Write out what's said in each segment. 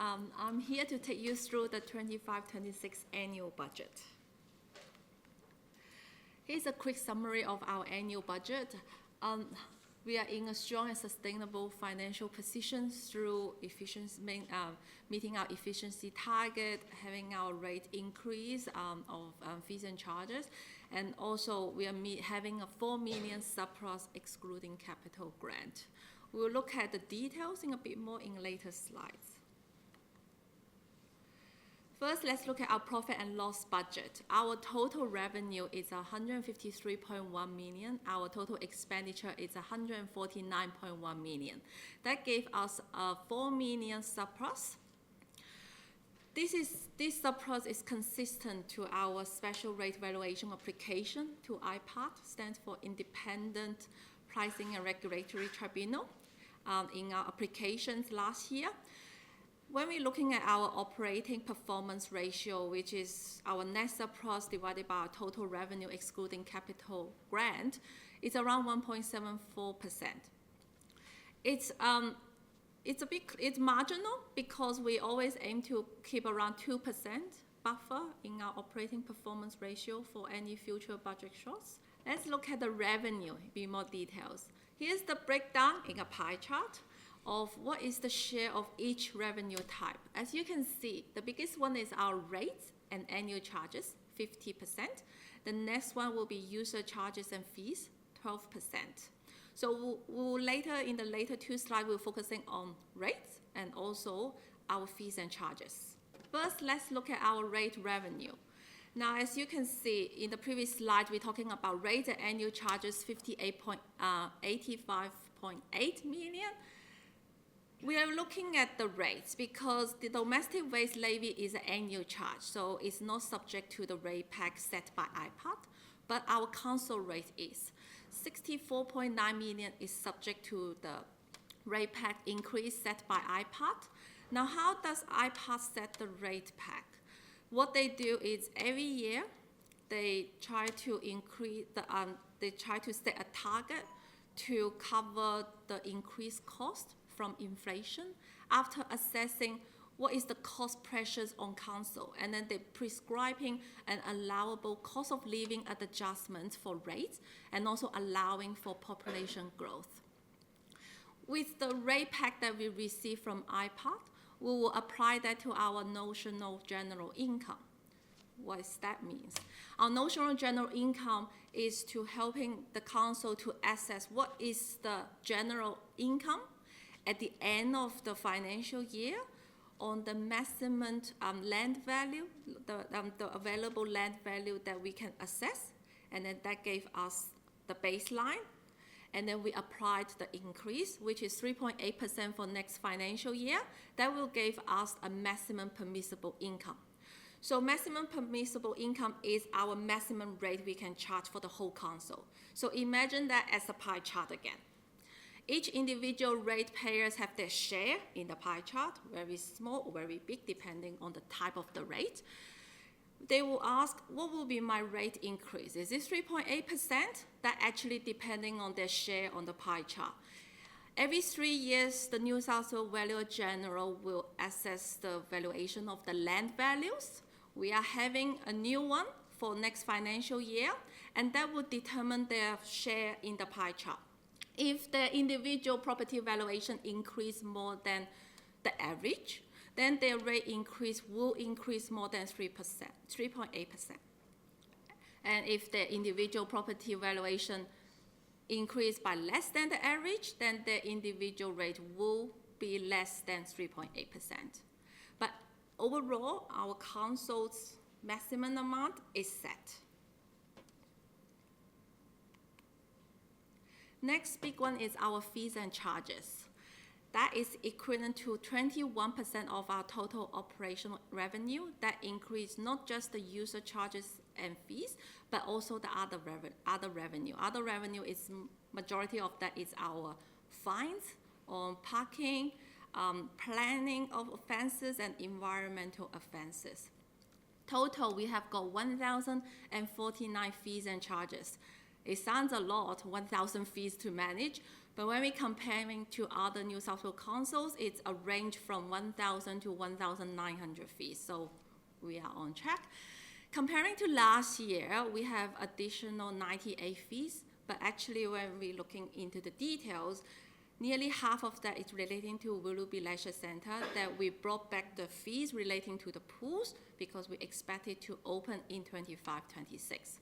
I'm here to take you through the 25-26 annual budget. Here's a quick summary of our annual budget. We are in a strong and sustainable financial position through meeting our efficiency target, having our rate increase of fees and charges, and also we are having a 4 million surplus excluding capital grant. We'll look at the details in a bit more in later slides. First, let's look at our profit and loss budget. Our total revenue is 153.1 million. Our total expenditure is 149.1 million. That gave us a 4 million surplus. This surplus is consistent to our special rate valuation application to IPAT, stands for Independent Pricing and Regulatory Tribunal, in our applications last year. When we're looking at our operating performance ratio, which is our net surplus divided by our total revenue excluding capital grant, it's around 1.74%. It's marginal because we always aim to keep around 2% buffer in our operating performance ratio for any future budget shocks. Let's look at the revenue in a bit more details. Here's the breakdown in a pie chart of what is the share of each revenue type. As you can see, the biggest one is our rates and annual charges, 50%. The next one will be user charges and fees, 12%. So in the later two slides, we're focusing on rates and also our fees and charges. First, let's look at our rate revenue. Now, as you can see in the previous slide, we're talking about rates and annual charges, 85.8 million. We are looking at the rates because the domestic waste levy is an annual charge, so it's not subject to the rate pack set by IPAT, but our council rate is. 64.9 million is subject to the rate pack increase set by IPAT. Now, how does IPAT set the rate pack? What they do is every year they try to set a target to cover the increased cost from inflation after assessing what is the cost pressures on council, and then they're prescribing an allowable cost of living adjustment for rates and also allowing for population growth. With the rate pack that we receive from IPAT, we will apply that to our notional general income. What does that mean? Our notional general income is to helping the council to assess what is the general income at the end of the financial year on the maximum land value, the available land value that we can assess, and then that gave us the baseline, and then we applied the increase, which is 3.8% for next financial year. That will give us a maximum permissible income. So maximum permissible income is our maximum rate we can charge for the whole council. So imagine that as a pie chart again. Each individual rate payers have their share in the pie chart, very small or very big, depending on the type of the rate. They will ask, what will be my rate increase? Is it 3.8%? That actually depending on their share on the pie chart. Every 3 years, the New South Wales Valuer General will assess the valuation of the land values. We are having a new one for next financial year, and that will determine their share in the pie chart. If the individual property valuation increase more than the average, then their rate increase will increase more than 3.8%. And if the individual property valuation increase by less than the average, then the individual rate will be less than 3.8%. But overall, our council's maximum amount is set. Next big one is our fees and charges. That is equivalent to 21% of our total operational revenue. That increase not just the user charges and fees, but also the other revenue. Other revenue is majority of that is our fines on parking, planning of offences and environmental offences. Total, we have got 1,049 fees and charges. It sounds a lot, 1,000 fees to manage, but when we're comparing to other New South Wales councils, it's a range from 1,000 to 1,900 fees, so we are on track. Comparing to last year, we have additional 98 fees, but actually when we're looking into the details, nearly half of that is relating to Willoughby Leisure Centre, that we brought back the fees relating to the pools because we expect it to open in 25-26.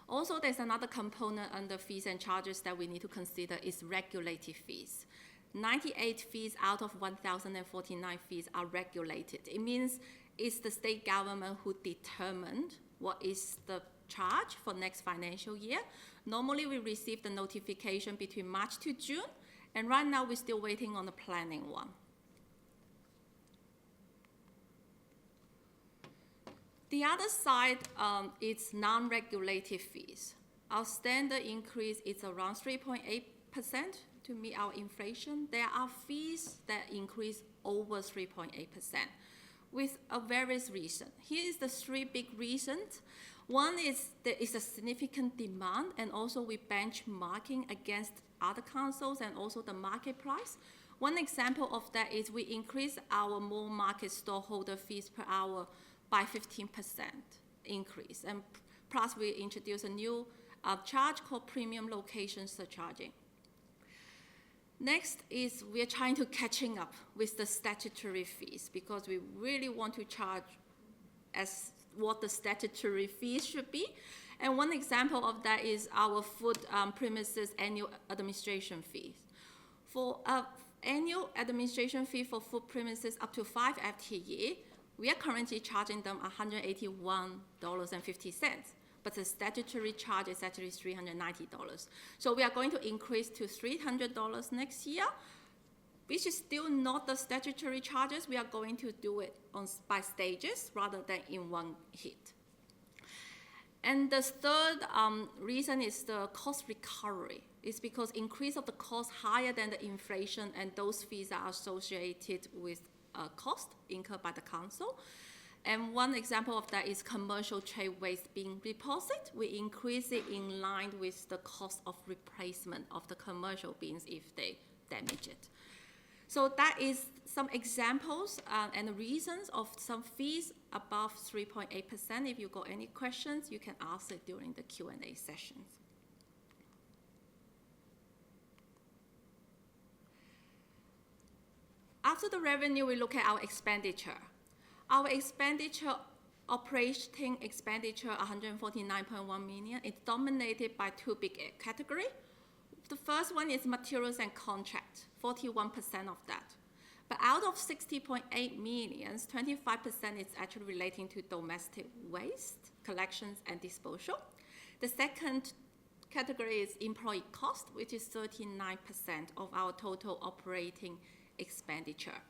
Also, there's another component under fees and charges that we need to consider is regulated fees. 98 fees out of 1,049 fees are regulated. It means it's the state government who determined what is the charge for next financial year. Normally, we receive the notification between March to June, and right now we're still waiting on the planning one. The other side is non-regulated fees. Our standard increase is around 3.8% to meet our inflation. There are fees that increase over 3.8% with a various reasons. Here is the three big reasons. One is there is a significant demand, and also we benchmarking against other councils and also the market price. One example of that is we increase our more market storeholder fees per hour by 15% increase, and plus we introduce a new charge called premium location surcharging. Next is we're trying to catching up with the statutory fees because we really want to charge as what the statutory fees should be. And one example of that is our food premises annual administration fees. For annual administration fee for food premises up to 5 FTE, we are currently charging them $181.50. But the statutory charge is actually $390. So we are going to increase to $300 next year, which is still not the statutory charges. We are going to do it by stages rather than in one hit. And the third reason is the cost recovery. It's because increase of the cost higher than the inflation, and those fees are associated with cost incurred by the council. And one example of that is commercial trade waste being reposted. We increase it in line with the cost of replacement of the commercial bins if they damage it. So that is some examples and reasons of some fees above 3.8%. If you got any questions, you can ask it during the Q&A sessions. After the revenue, we look at our expenditure. Our expenditure, operating expenditure, $149.1 million, is dominated by two big categories. The first one is materials and contract, 41% of that. But out of $60.8 million, 25% is actually relating to domestic waste, collections, and disposal. The second category is employee cost, which is 39% of our total operating expenditure.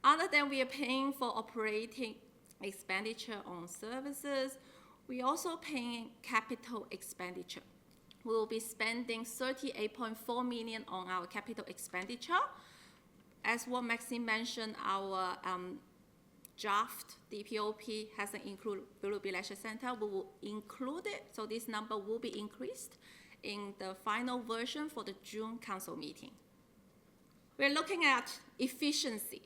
Other than we are paying for operating expenditure on services, we also paying capital expenditure. We will be spending $38.4 million on our capital expenditure. As what Maxine mentioned, our draft DPOP hasn't included Willoughby Leisure Centre. We will include it, so this number will be increased in the final version for the June council meeting. We're looking at efficiency.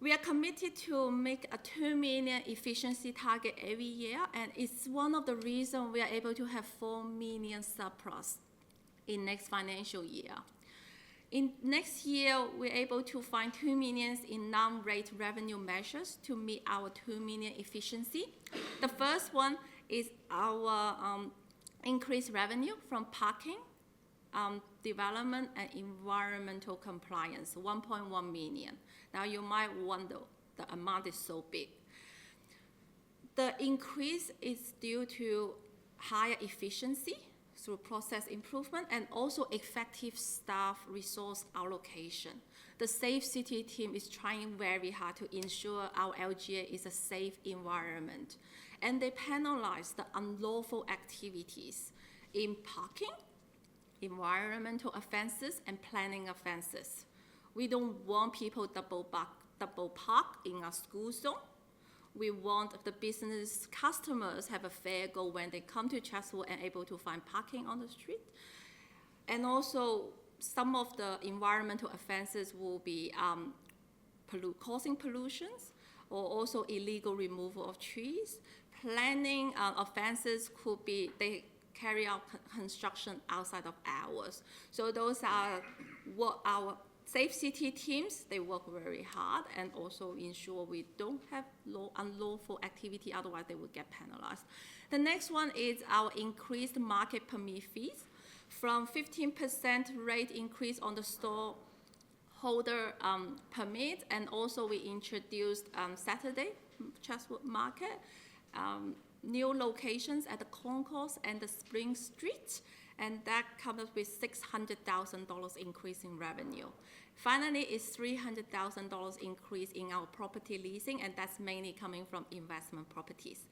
We are committed to make a 2 million efficiency target every year, and it's one of the reasons we are able to have 4 million surplus in next financial year. In next year, we're able to find 2 million in non-rate revenue measures to meet our 2 million efficiency. The first one is our increased revenue from parking, development, and environmental compliance, 1.1 million. Now you might wonder, the amount is so big. The increase is due to higher efficiency through process improvement and also effective staff resource allocation. The Safe City team is trying very hard to ensure our LGA is a safe environment. And they penalize the unlawful activities in parking, environmental offenses, and planning offenses. We don't want people double park in a school zone. we want the business customers have a fair go when they come to Chatswood and able to find parking on the street. And also, some of the environmental offenses will be causing pollutions, or also illegal removal of trees. Planning offenses could be they carry out construction outside of hours. So those are what our Safe City teams, they work very hard and also ensure we don't have unlawful activity, otherwise they will get penalized. The next one is our increased market permit fees. From 15% rate increase on the store holder permit, and also we introduced Saturday Chatswood Market, new locations at the Concourse and the Spring Street, and that comes with $600,000 increase in revenue. Finally, is $300,000 increase in our property leasing, and that's mainly coming from investment properties.